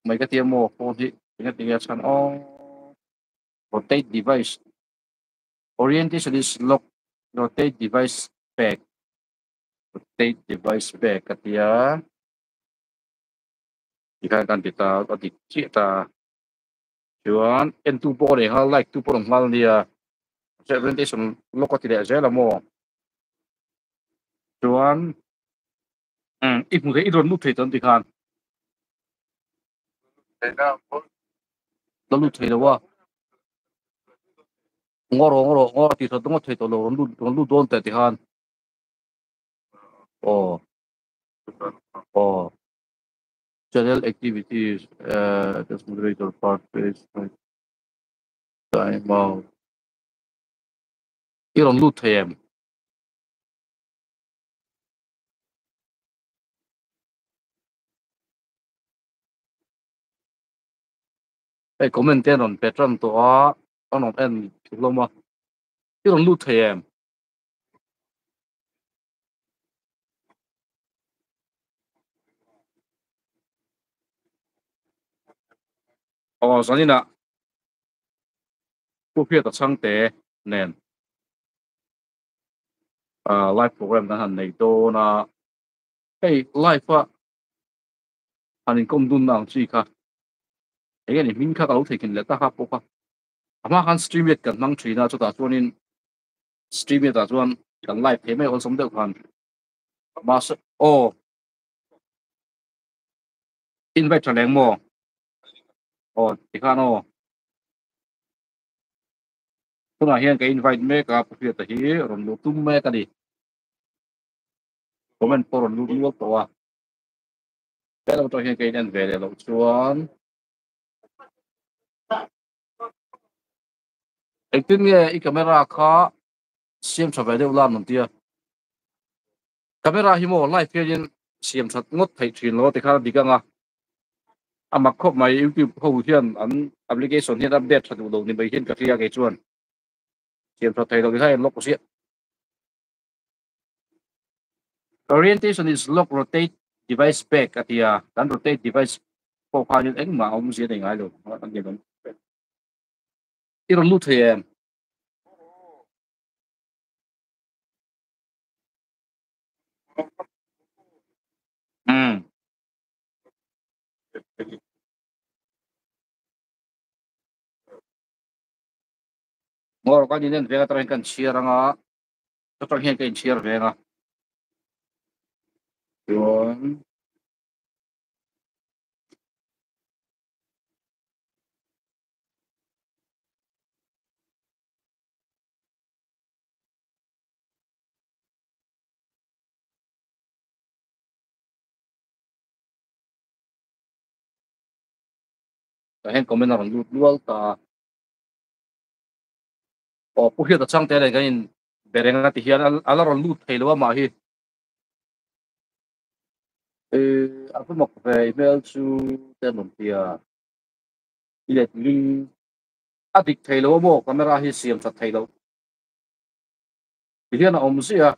mấy cái tiếng mô phone thì cái tiếng scan on rotate device orientation is lock rotate device back rotate device back cái tiếng thì cái cần kita có thể chia ta chuan en tu po để ha like tu po đồng mal dia orientation lock có thể để dễ là mô chuan ít một cái ít luôn lúc thấy tận thì khan đó lúc thấy đâu à ngõ thì thật ngõ thấy tận lúc đón tại thì khan ồ ồ general activities just moderator part page time out 이런 루트 em ai comment tên on patron to on en lo mà 이런 루트 em sanina Er.Hriata Chhangte nen live program dan han nei do na hey live hanin kom dun nang chi kha again min kha ka thekin le ta kha po kha ama kan stream it kan mang thina chu ta chuanin stream it ta chuan kan live the mai on som deuh khan ma invite thaleng mo ti khan tuna hian cái invite me ka Er.Hriata hi ron lu tum me ka di comment por ron lu lu to a pero to hian cái nen ve le lo chuan tin nge i camera kha siam tha ve deuh lam non tia camera hi mo live hian siam that ngot thei thin lo ti kha dikanga ama khop mai YouTube ho hian an application hian update thadu lo ni bai hian ka clear ke chuan siam that thei lo ki hai lock sia orientation is lock rotate device back atia dan rotate device po kha ni eng ma om sia dei ngai lo an ge don iron lu thei em ngor ka ni nen ve tra kan share anga to hian kan share ve nga chuan ka hen comment ron lu dual ta Er.Hriata Chhangte le gain berenga ti hian ala ron lu thei lo ma hi aku mok ve email chu ten non tia let link adik thei lo mo camera hi siam that thei lo ti hian om sia